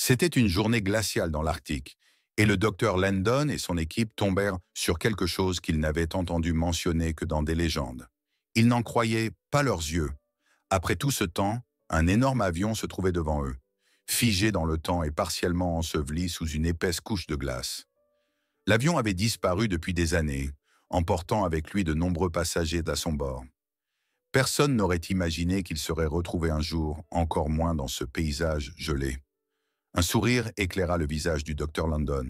C'était une journée glaciale dans l'Arctique, et le docteur Landon et son équipe tombèrent sur quelque chose qu'ils n'avaient entendu mentionner que dans des légendes. Ils n'en croyaient pas leurs yeux. Après tout ce temps, un énorme avion se trouvait devant eux, figé dans le temps et partiellement enseveli sous une épaisse couche de glace. L'avion avait disparu depuis des années, emportant avec lui de nombreux passagers à son bord. Personne n'aurait imaginé qu'il serait retrouvé un jour, encore moins dans ce paysage gelé. Un sourire éclaira le visage du docteur Landon.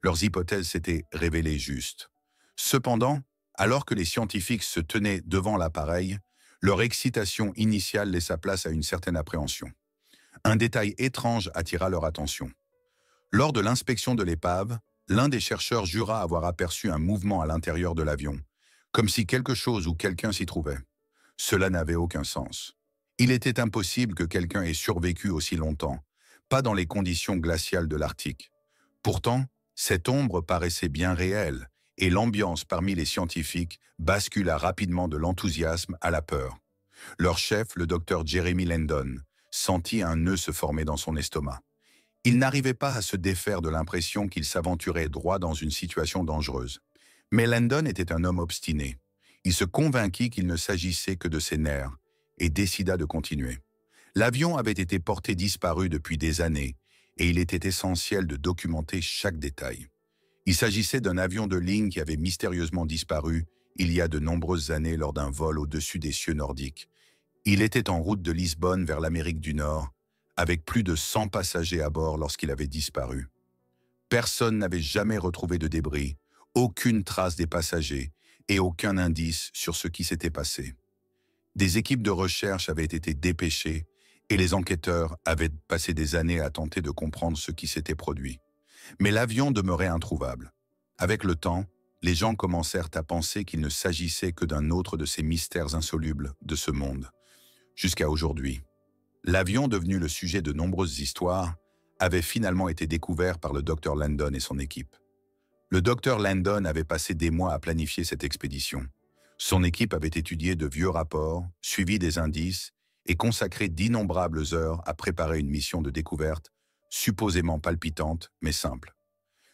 Leurs hypothèses s'étaient révélées justes. Cependant, alors que les scientifiques se tenaient devant l'appareil, leur excitation initiale laissa place à une certaine appréhension. Un détail étrange attira leur attention. Lors de l'inspection de l'épave, l'un des chercheurs jura avoir aperçu un mouvement à l'intérieur de l'avion, comme si quelque chose ou quelqu'un s'y trouvait. Cela n'avait aucun sens. Il était impossible que quelqu'un ait survécu aussi longtemps, pas dans les conditions glaciales de l'Arctique. Pourtant, cette ombre paraissait bien réelle, et l'ambiance parmi les scientifiques bascula rapidement de l'enthousiasme à la peur. Leur chef, le docteur Jeremy Landon, sentit un nœud se former dans son estomac. Il n'arrivait pas à se défaire de l'impression qu'il s'aventurait droit dans une situation dangereuse. Mais Landon était un homme obstiné. Il se convainquit qu'il ne s'agissait que de ses nerfs, et décida de continuer. L'avion avait été porté disparu depuis des années, et il était essentiel de documenter chaque détail. Il s'agissait d'un avion de ligne qui avait mystérieusement disparu il y a de nombreuses années lors d'un vol au-dessus des cieux nordiques. Il était en route de Lisbonne vers l'Amérique du Nord, avec plus de 100 passagers à bord lorsqu'il avait disparu. Personne n'avait jamais retrouvé de débris, aucune trace des passagers et aucun indice sur ce qui s'était passé. Des équipes de recherche avaient été dépêchées et les enquêteurs avaient passé des années à tenter de comprendre ce qui s'était produit. Mais l'avion demeurait introuvable. Avec le temps, les gens commencèrent à penser qu'il ne s'agissait que d'un autre de ces mystères insolubles de ce monde. Jusqu'à aujourd'hui. L'avion, devenu le sujet de nombreuses histoires, avait finalement été découvert par le docteur Landon et son équipe. Le docteur Landon avait passé des mois à planifier cette expédition. Son équipe avait étudié de vieux rapports, suivi des indices et consacré d'innombrables heures à préparer une mission de découverte, supposément palpitante, mais simple.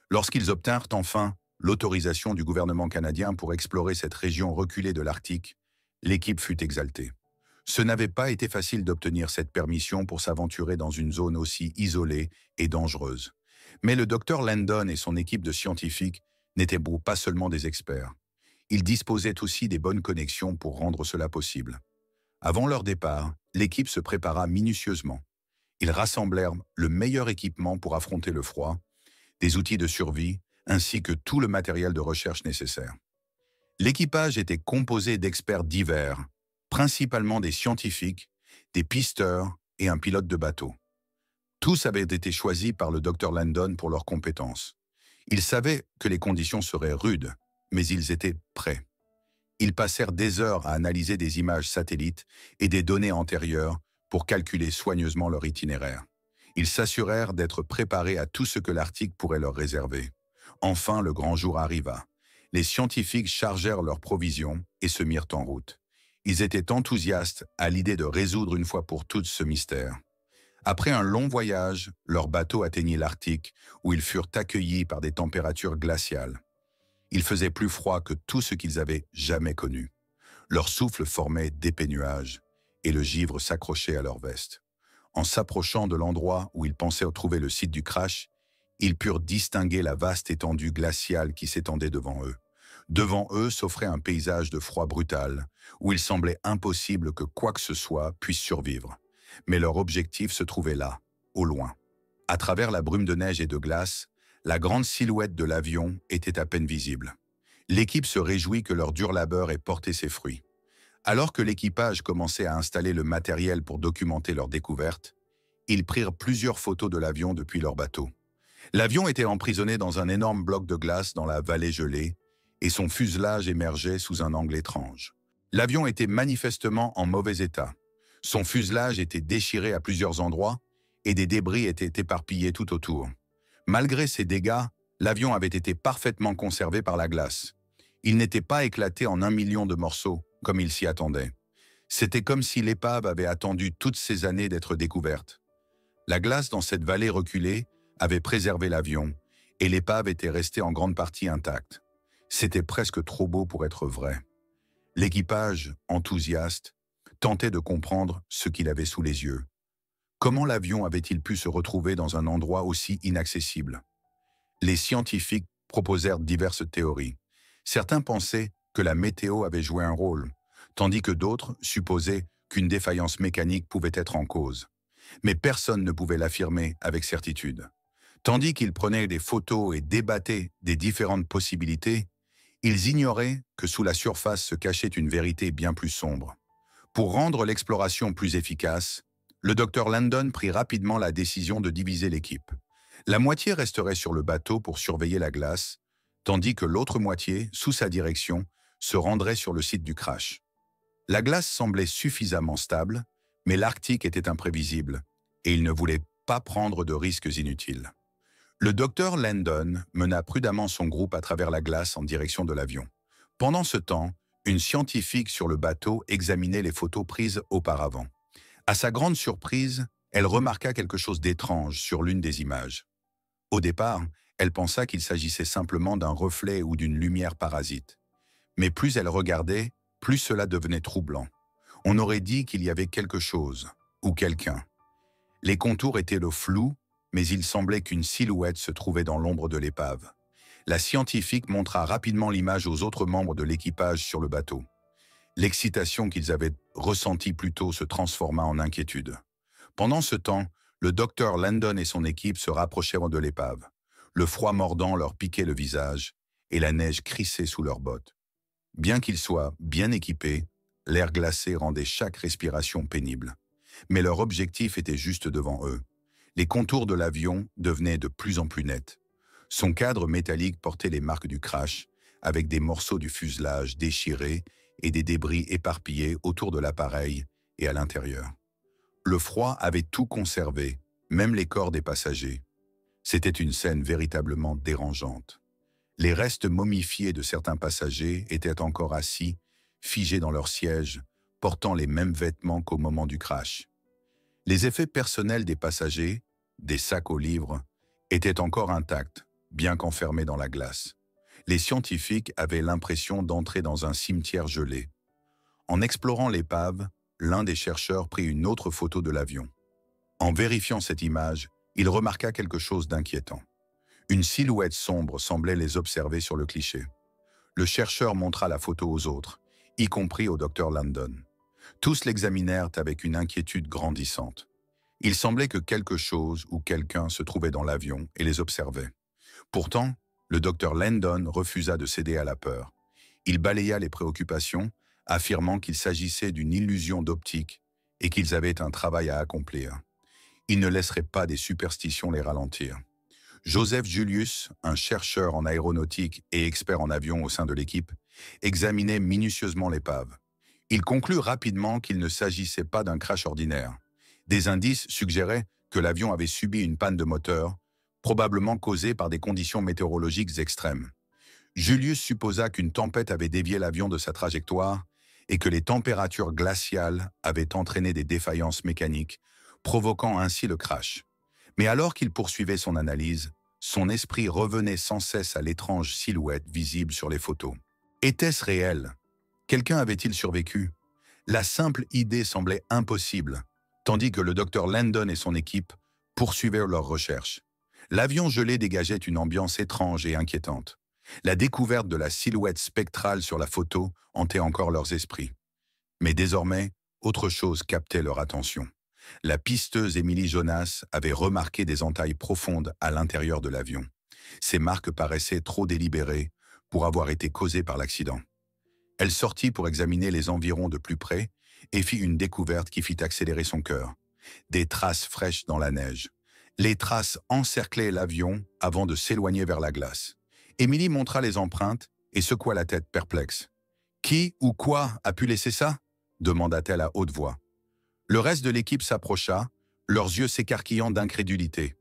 Lorsqu'ils obtinrent enfin l'autorisation du gouvernement canadien pour explorer cette région reculée de l'Arctique, l'équipe fut exaltée. Ce n'avait pas été facile d'obtenir cette permission pour s'aventurer dans une zone aussi isolée et dangereuse. Mais le docteur Landon et son équipe de scientifiques n'étaient pas seulement des experts. Ils disposaient aussi des bonnes connexions pour rendre cela possible. Avant leur départ, l'équipe se prépara minutieusement. Ils rassemblèrent le meilleur équipement pour affronter le froid, des outils de survie, ainsi que tout le matériel de recherche nécessaire. L'équipage était composé d'experts divers, principalement des scientifiques, des pisteurs et un pilote de bateau. Tous avaient été choisis par le docteur Landon pour leurs compétences. Ils savaient que les conditions seraient rudes, mais ils étaient prêts. Ils passèrent des heures à analyser des images satellites et des données antérieures pour calculer soigneusement leur itinéraire. Ils s'assurèrent d'être préparés à tout ce que l'Arctique pourrait leur réserver. Enfin, le grand jour arriva. Les scientifiques chargèrent leurs provisions et se mirent en route. Ils étaient enthousiastes à l'idée de résoudre une fois pour toutes ce mystère. Après un long voyage, leur bateau atteignit l'Arctique, où ils furent accueillis par des températures glaciales. Il faisait plus froid que tout ce qu'ils avaient jamais connu. Leur souffle formait d'épais nuages, et le givre s'accrochait à leur veste. En s'approchant de l'endroit où ils pensaient trouver le site du crash, ils purent distinguer la vaste étendue glaciale qui s'étendait devant eux. Devant eux s'offrait un paysage de froid brutal, où il semblait impossible que quoi que ce soit puisse survivre. Mais leur objectif se trouvait là, au loin. À travers la brume de neige et de glace, la grande silhouette de l'avion était à peine visible. L'équipe se réjouit que leur dur labeur ait porté ses fruits. Alors que l'équipage commençait à installer le matériel pour documenter leur découverte, ils prirent plusieurs photos de l'avion depuis leur bateau. L'avion était emprisonné dans un énorme bloc de glace dans la vallée gelée, et son fuselage émergeait sous un angle étrange. L'avion était manifestement en mauvais état. Son fuselage était déchiré à plusieurs endroits, et des débris étaient éparpillés tout autour. Malgré ces dégâts, l'avion avait été parfaitement conservé par la glace. Il n'était pas éclaté en 1 million de morceaux, comme il s'y attendait. C'était comme si l'épave avait attendu toutes ces années d'être découverte. La glace dans cette vallée reculée avait préservé l'avion et l'épave était restée en grande partie intacte. C'était presque trop beau pour être vrai. L'équipage, enthousiaste, tentait de comprendre ce qu'il avait sous les yeux. Comment l'avion avait-il pu se retrouver dans un endroit aussi inaccessible? Les scientifiques proposèrent diverses théories. Certains pensaient que la météo avait joué un rôle, tandis que d'autres supposaient qu'une défaillance mécanique pouvait être en cause. Mais personne ne pouvait l'affirmer avec certitude. Tandis qu'ils prenaient des photos et débattaient des différentes possibilités, ils ignoraient que sous la surface se cachait une vérité bien plus sombre. Pour rendre l'exploration plus efficace, le docteur Landon prit rapidement la décision de diviser l'équipe. La moitié resterait sur le bateau pour surveiller la glace, tandis que l'autre moitié, sous sa direction, se rendrait sur le site du crash. La glace semblait suffisamment stable, mais l'Arctique était imprévisible, et il ne voulait pas prendre de risques inutiles. Le docteur Landon mena prudemment son groupe à travers la glace en direction de l'avion. Pendant ce temps, une scientifique sur le bateau examinait les photos prises auparavant. À sa grande surprise, elle remarqua quelque chose d'étrange sur l'une des images. Au départ, elle pensa qu'il s'agissait simplement d'un reflet ou d'une lumière parasite. Mais plus elle regardait, plus cela devenait troublant. On aurait dit qu'il y avait quelque chose, ou quelqu'un. Les contours étaient le flou, mais il semblait qu'une silhouette se trouvait dans l'ombre de l'épave. La scientifique montra rapidement l'image aux autres membres de l'équipage sur le bateau. L'excitation qu'ils avaient ressentie plus tôt se transforma en inquiétude. Pendant ce temps, le docteur Landon et son équipe se rapprochèrent de l'épave. Le froid mordant leur piquait le visage et la neige crissait sous leurs bottes. Bien qu'ils soient bien équipés, l'air glacé rendait chaque respiration pénible. Mais leur objectif était juste devant eux. Les contours de l'avion devenaient de plus en plus nets. Son cadre métallique portait les marques du crash, avec des morceaux du fuselage déchirés et des débris éparpillés autour de l'appareil et à l'intérieur. Le froid avait tout conservé, même les corps des passagers. C'était une scène véritablement dérangeante. Les restes momifiés de certains passagers étaient encore assis, figés dans leur siège, portant les mêmes vêtements qu'au moment du crash. Les effets personnels des passagers, des sacs aux livres, étaient encore intacts, bien qu'enfermés dans la glace. Les scientifiques avaient l'impression d'entrer dans un cimetière gelé. En explorant l'épave, l'un des chercheurs prit une autre photo de l'avion. En vérifiant cette image, il remarqua quelque chose d'inquiétant. Une silhouette sombre semblait les observer sur le cliché. Le chercheur montra la photo aux autres, y compris au docteur Landon. Tous l'examinèrent avec une inquiétude grandissante. Il semblait que quelque chose ou quelqu'un se trouvait dans l'avion et les observait. Pourtant, le docteur Landon refusa de céder à la peur. Il balaya les préoccupations, affirmant qu'il s'agissait d'une illusion d'optique et qu'ils avaient un travail à accomplir. Il ne laisserait pas des superstitions les ralentir. Joseph Julius, un chercheur en aéronautique et expert en avion au sein de l'équipe, examinait minutieusement l'épave. Il conclut rapidement qu'il ne s'agissait pas d'un crash ordinaire. Des indices suggéraient que l'avion avait subi une panne de moteur, probablement causée par des conditions météorologiques extrêmes. Julius supposa qu'une tempête avait dévié l'avion de sa trajectoire et que les températures glaciales avaient entraîné des défaillances mécaniques, provoquant ainsi le crash. Mais alors qu'il poursuivait son analyse, son esprit revenait sans cesse à l'étrange silhouette visible sur les photos. Était-ce réel? Quelqu'un avait-il survécu? La simple idée semblait impossible, tandis que le docteur Landon et son équipe poursuivaient leurs recherches. L'avion gelé dégageait une ambiance étrange et inquiétante. La découverte de la silhouette spectrale sur la photo hantait encore leurs esprits. Mais désormais, autre chose captait leur attention. La pisteuse Emily Jonas avait remarqué des entailles profondes à l'intérieur de l'avion. Ces marques paraissaient trop délibérées pour avoir été causées par l'accident. Elle sortit pour examiner les environs de plus près et fit une découverte qui fit accélérer son cœur. Des traces fraîches dans la neige. Les traces encerclaient l'avion avant de s'éloigner vers la glace. Emily montra les empreintes et secoua la tête perplexe. « Qui ou quoi a pu laisser ça ?» demanda-t-elle à haute voix. Le reste de l'équipe s'approcha, leurs yeux s'écarquillant d'incrédulité.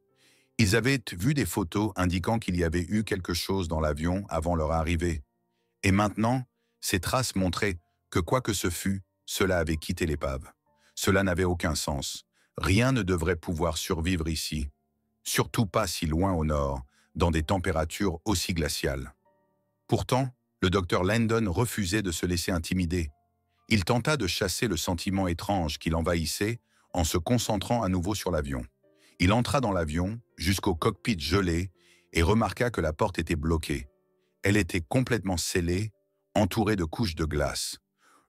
Ils avaient vu des photos indiquant qu'il y avait eu quelque chose dans l'avion avant leur arrivée. Et maintenant, ces traces montraient que quoi que ce fût, cela avait quitté l'épave. Cela n'avait aucun sens. Rien ne devrait pouvoir survivre ici, surtout pas si loin au nord, dans des températures aussi glaciales. Pourtant, le docteur Landon refusait de se laisser intimider. Il tenta de chasser le sentiment étrange qui l'envahissait en se concentrant à nouveau sur l'avion. Il entra dans l'avion, jusqu'au cockpit gelé, et remarqua que la porte était bloquée. Elle était complètement scellée, entourée de couches de glace.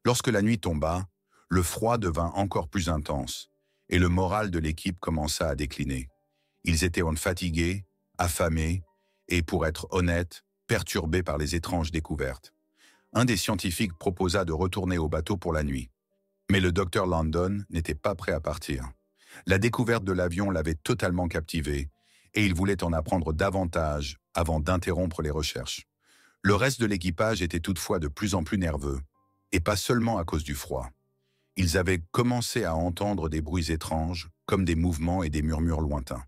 Lorsque la nuit tomba, le froid devint encore plus intense, et le moral de l'équipe commença à décliner. Ils étaient fatigués, affamés, et pour être honnête, perturbés par les étranges découvertes. Un des scientifiques proposa de retourner au bateau pour la nuit. Mais le docteur Landon n'était pas prêt à partir. La découverte de l'avion l'avait totalement captivé, et il voulait en apprendre davantage avant d'interrompre les recherches. Le reste de l'équipage était toutefois de plus en plus nerveux, et pas seulement à cause du froid. Ils avaient commencé à entendre des bruits étranges, comme des mouvements et des murmures lointains.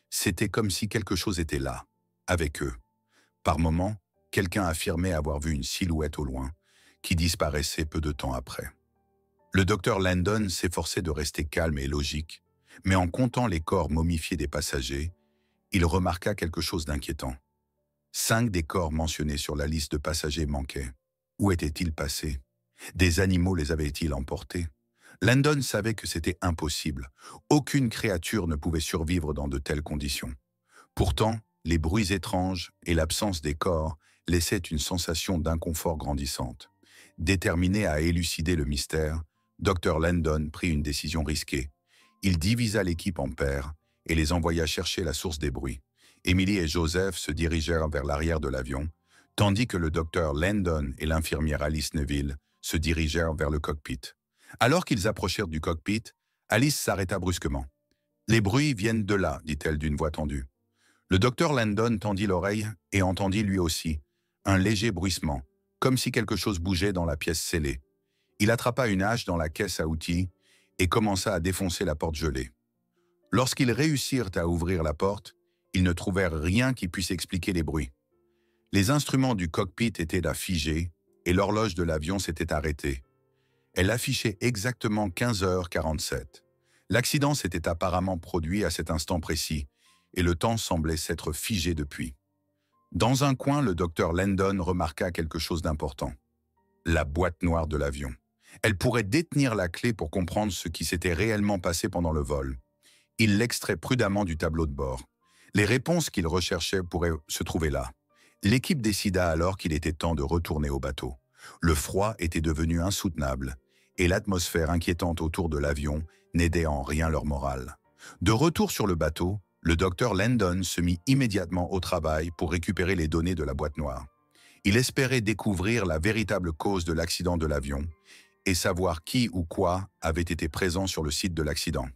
C'était comme si quelque chose était là, avec eux. Par moments, quelqu'un affirmait avoir vu une silhouette au loin, qui disparaissait peu de temps après. Le docteur Landon s'efforçait de rester calme et logique, mais en comptant les corps momifiés des passagers, il remarqua quelque chose d'inquiétant. 5 des corps mentionnés sur la liste de passagers manquaient. Où étaient-ils passés? Des animaux les avaient-ils emportés? Landon savait que c'était impossible. Aucune créature ne pouvait survivre dans de telles conditions. Pourtant, les bruits étranges et l'absence des corps laissaient une sensation d'inconfort grandissante. Déterminé à élucider le mystère, Dr. Landon prit une décision risquée. Il divisa l'équipe en paires et les envoya chercher la source des bruits. Emily et Joseph se dirigèrent vers l'arrière de l'avion, tandis que le docteur Landon et l'infirmière Alice Neville se dirigèrent vers le cockpit. Alors qu'ils approchèrent du cockpit, Alice s'arrêta brusquement. « Les bruits viennent de là, dit-elle d'une voix tendue. Le docteur Landon tendit l'oreille et entendit lui aussi un léger bruissement, comme si quelque chose bougeait dans la pièce scellée. Il attrapa une hache dans la caisse à outils et commença à défoncer la porte gelée. Lorsqu'ils réussirent à ouvrir la porte, ils ne trouvèrent rien qui puisse expliquer les bruits. Les instruments du cockpit étaient là figés et l'horloge de l'avion s'était arrêtée. Elle affichait exactement 15h47. L'accident s'était apparemment produit à cet instant précis et le temps semblait s'être figé depuis. Dans un coin, le docteur Landon remarqua quelque chose d'important. La boîte noire de l'avion. Elle pourrait détenir la clé pour comprendre ce qui s'était réellement passé pendant le vol. Il l'extrait prudemment du tableau de bord. Les réponses qu'il recherchait pourraient se trouver là. L'équipe décida alors qu'il était temps de retourner au bateau. Le froid était devenu insoutenable et l'atmosphère inquiétante autour de l'avion n'aidait en rien leur morale. De retour sur le bateau, le docteur Landon se mit immédiatement au travail pour récupérer les données de la boîte noire. Il espérait découvrir la véritable cause de l'accident de l'avion et savoir qui ou quoi avait été présent sur le site de l'accident.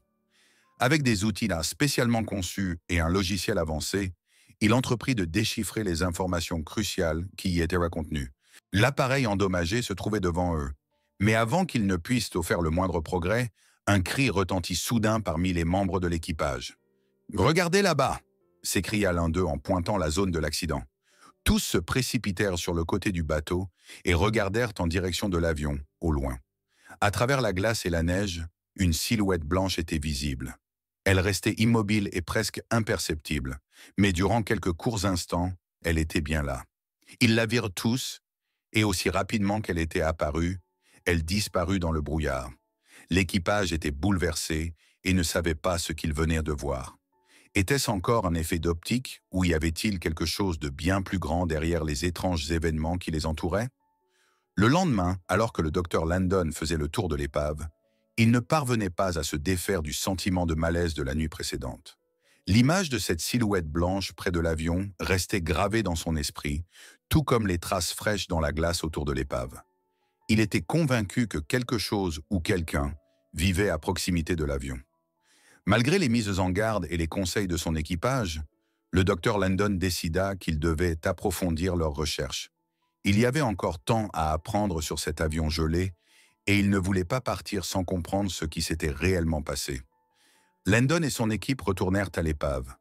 Avec des outils là spécialement conçus et un logiciel avancé, il entreprit de déchiffrer les informations cruciales qui y étaient contenues. L'appareil endommagé se trouvait devant eux, mais avant qu'ils ne puissent faire le moindre progrès, un cri retentit soudain parmi les membres de l'équipage. « Regardez là-bas !» s'écria l'un d'eux en pointant la zone de l'accident. Tous se précipitèrent sur le côté du bateau et regardèrent en direction de l'avion, au loin. À travers la glace et la neige, une silhouette blanche était visible. Elle restait immobile et presque imperceptible, mais durant quelques courts instants, elle était bien là. Ils la virent tous, et aussi rapidement qu'elle était apparue, elle disparut dans le brouillard. L'équipage était bouleversé et ne savait pas ce qu'il venait de voir. Était-ce encore un effet d'optique ou y avait-il quelque chose de bien plus grand derrière les étranges événements qui les entouraient? Le lendemain, alors que le docteur Landon faisait le tour de l'épave, il ne parvenait pas à se défaire du sentiment de malaise de la nuit précédente. L'image de cette silhouette blanche près de l'avion restait gravée dans son esprit, tout comme les traces fraîches dans la glace autour de l'épave. Il était convaincu que quelque chose ou quelqu'un vivait à proximité de l'avion. Malgré les mises en garde et les conseils de son équipage, le docteur Landon décida qu'il devait approfondir leurs recherches. Il y avait encore tant à apprendre sur cet avion gelé et il ne voulait pas partir sans comprendre ce qui s'était réellement passé. Landon et son équipe retournèrent à l'épave.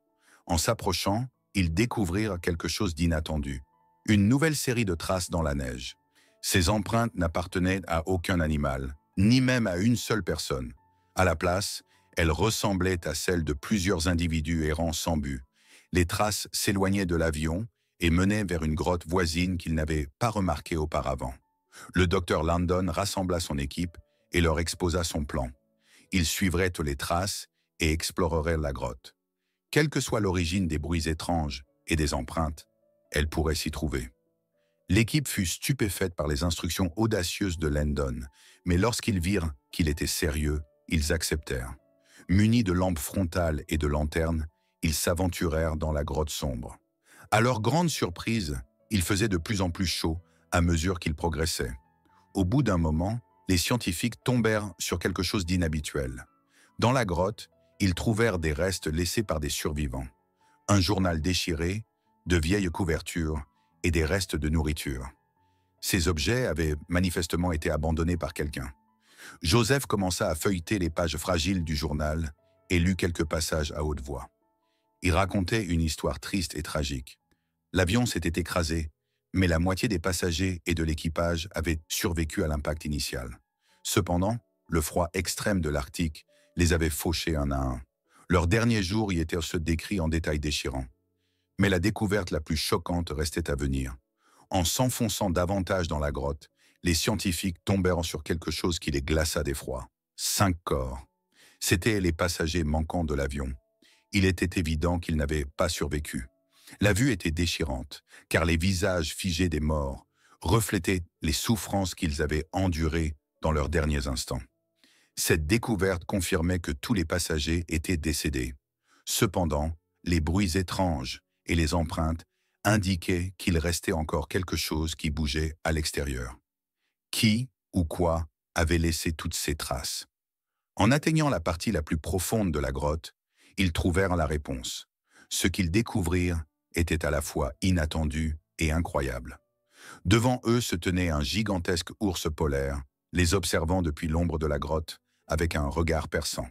En s'approchant, ils découvrirent quelque chose d'inattendu. Une nouvelle série de traces dans la neige. Ces empreintes n'appartenaient à aucun animal, ni même à une seule personne. À la place, Elle ressemblait à celle de plusieurs individus errant sans but. Les traces s'éloignaient de l'avion et menaient vers une grotte voisine qu'ils n'avaient pas remarquée auparavant. Le docteur Landon rassembla son équipe et leur exposa son plan. Ils suivraient les traces et exploreraient la grotte. Quelle que soit l'origine des bruits étranges et des empreintes, elle pourrait s'y trouver. L'équipe fut stupéfaite par les instructions audacieuses de Landon, mais lorsqu'ils virent qu'il était sérieux, ils acceptèrent. Munis de lampes frontales et de lanternes, ils s'aventurèrent dans la grotte sombre. À leur grande surprise, il faisait de plus en plus chaud à mesure qu'ils progressaient. Au bout d'un moment, les scientifiques tombèrent sur quelque chose d'inhabituel. Dans la grotte, ils trouvèrent des restes laissés par des survivants. Un journal déchiré, de vieilles couvertures et des restes de nourriture. Ces objets avaient manifestement été abandonnés par quelqu'un. Joseph commença à feuilleter les pages fragiles du journal et lut quelques passages à haute voix. Il racontait une histoire triste et tragique. L'avion s'était écrasé, mais la moitié des passagers et de l'équipage avaient survécu à l'impact initial. Cependant, le froid extrême de l'Arctique les avait fauchés un à un. Leurs derniers jours y étaient ceux décrits en détails déchirants. Mais la découverte la plus choquante restait à venir. En s'enfonçant davantage dans la grotte, les scientifiques tombèrent sur quelque chose qui les glaça d'effroi. 5 corps. C'étaient les passagers manquants de l'avion. Il était évident qu'ils n'avaient pas survécu. La vue était déchirante, car les visages figés des morts reflétaient les souffrances qu'ils avaient endurées dans leurs derniers instants. Cette découverte confirmait que tous les passagers étaient décédés. Cependant, les bruits étranges et les empreintes indiquaient qu'il restait encore quelque chose qui bougeait à l'extérieur. Qui ou quoi avait laissé toutes ces traces? En atteignant la partie la plus profonde de la grotte, ils trouvèrent la réponse. Ce qu'ils découvrirent était à la fois inattendu et incroyable. Devant eux se tenait un gigantesque ours polaire, les observant depuis l'ombre de la grotte avec un regard perçant.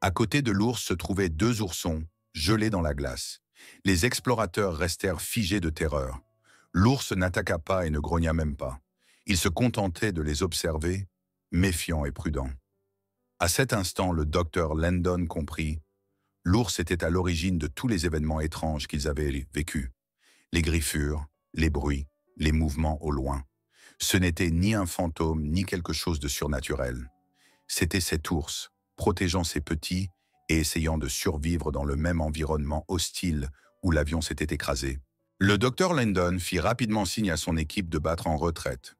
À côté de l'ours se trouvaient 2 oursons, gelés dans la glace. Les explorateurs restèrent figés de terreur. L'ours n'attaqua pas et ne grogna même pas. Il se contentait de les observer, méfiant et prudent. À cet instant, le docteur Landon comprit. L'ours était à l'origine de tous les événements étranges qu'ils avaient vécus. Les griffures, les bruits, les mouvements au loin. Ce n'était ni un fantôme, ni quelque chose de surnaturel. C'était cet ours, protégeant ses petits et essayant de survivre dans le même environnement hostile où l'avion s'était écrasé. Le docteur Landon fit rapidement signe à son équipe de battre en retraite.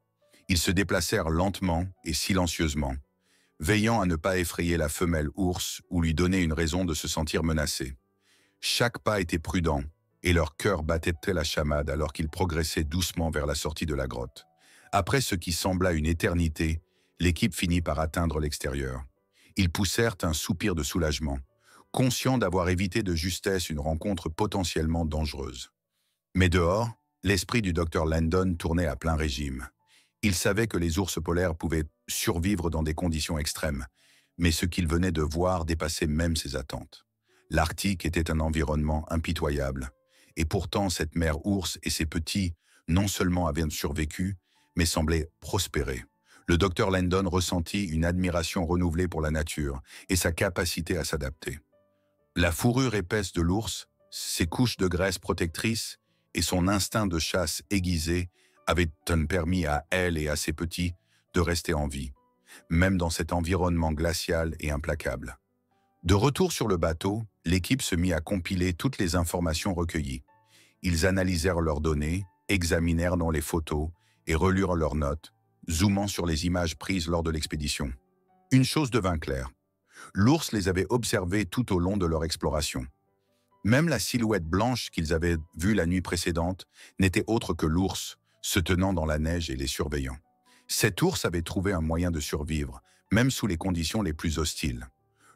Ils se déplacèrent lentement et silencieusement, veillant à ne pas effrayer la femelle ours ou lui donner une raison de se sentir menacée. Chaque pas était prudent, et leur cœur battait tel la chamade alors qu'ils progressaient doucement vers la sortie de la grotte. Après ce qui sembla une éternité, l'équipe finit par atteindre l'extérieur. Ils poussèrent un soupir de soulagement, conscients d'avoir évité de justesse une rencontre potentiellement dangereuse. Mais dehors, l'esprit du docteur Landon tournait à plein régime. Il savait que les ours polaires pouvaient survivre dans des conditions extrêmes, mais ce qu'il venait de voir dépassait même ses attentes. L'Arctique était un environnement impitoyable, et pourtant cette mère ours et ses petits non seulement avaient survécu, mais semblaient prospérer. Le docteur Landon ressentit une admiration renouvelée pour la nature et sa capacité à s'adapter. La fourrure épaisse de l'ours, ses couches de graisse protectrices et son instinct de chasse aiguisé avaient permis à elle et à ses petits de rester en vie, même dans cet environnement glacial et implacable. De retour sur le bateau, l'équipe se mit à compiler toutes les informations recueillies. Ils analysèrent leurs données, examinèrent dans les photos et relurent leurs notes, zoomant sur les images prises lors de l'expédition. Une chose devint claire. L'ours les avait observés tout au long de leur exploration. Même la silhouette blanche qu'ils avaient vue la nuit précédente n'était autre que l'ours, se tenant dans la neige et les surveillant. Cet ours avait trouvé un moyen de survivre, même sous les conditions les plus hostiles.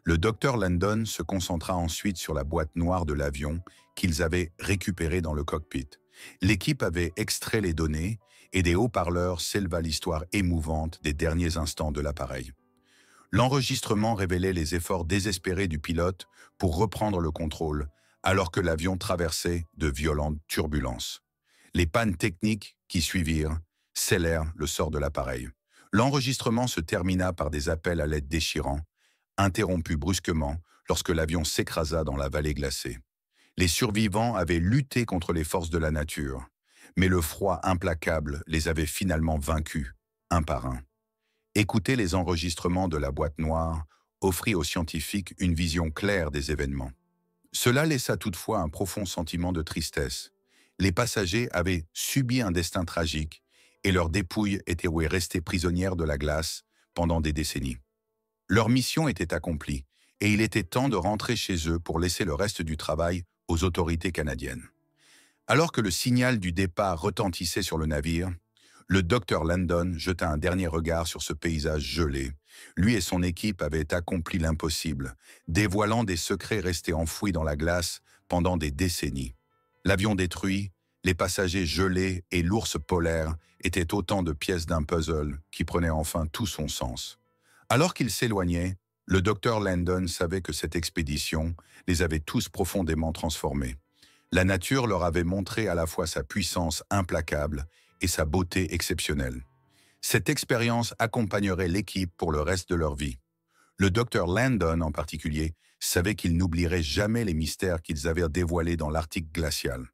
Le docteur Landon se concentra ensuite sur la boîte noire de l'avion qu'ils avaient récupérée dans le cockpit. L'équipe avait extrait les données et des haut-parleurs s'éleva l'histoire émouvante des derniers instants de l'appareil. L'enregistrement révélait les efforts désespérés du pilote pour reprendre le contrôle, alors que l'avion traversait de violentes turbulences. Les pannes techniques qui suivirent scellèrent le sort de l'appareil. L'enregistrement se termina par des appels à l'aide déchirants, interrompu brusquement lorsque l'avion s'écrasa dans la vallée glacée. Les survivants avaient lutté contre les forces de la nature, mais le froid implacable les avait finalement vaincus, un par un. Écouter les enregistrements de la boîte noire offrit aux scientifiques une vision claire des événements. Cela laissa toutefois un profond sentiment de tristesse. Les passagers avaient subi un destin tragique et leurs dépouilles étaient restées prisonnières de la glace pendant des décennies. Leur mission était accomplie et il était temps de rentrer chez eux pour laisser le reste du travail aux autorités canadiennes. Alors que le signal du départ retentissait sur le navire, le docteur Landon jeta un dernier regard sur ce paysage gelé. Lui et son équipe avaient accompli l'impossible, dévoilant des secrets restés enfouis dans la glace pendant des décennies. L'avion détruit, les passagers gelés et l'ours polaire étaient autant de pièces d'un puzzle qui prenait enfin tout son sens. Alors qu'ils s'éloignaient, le docteur Landon savait que cette expédition les avait tous profondément transformés. La nature leur avait montré à la fois sa puissance implacable et sa beauté exceptionnelle. Cette expérience accompagnerait l'équipe pour le reste de leur vie. Le docteur Landon, en particulier, savait qu'ils n'oublieraient jamais les mystères qu'ils avaient dévoilés dans l'Arctique glacial.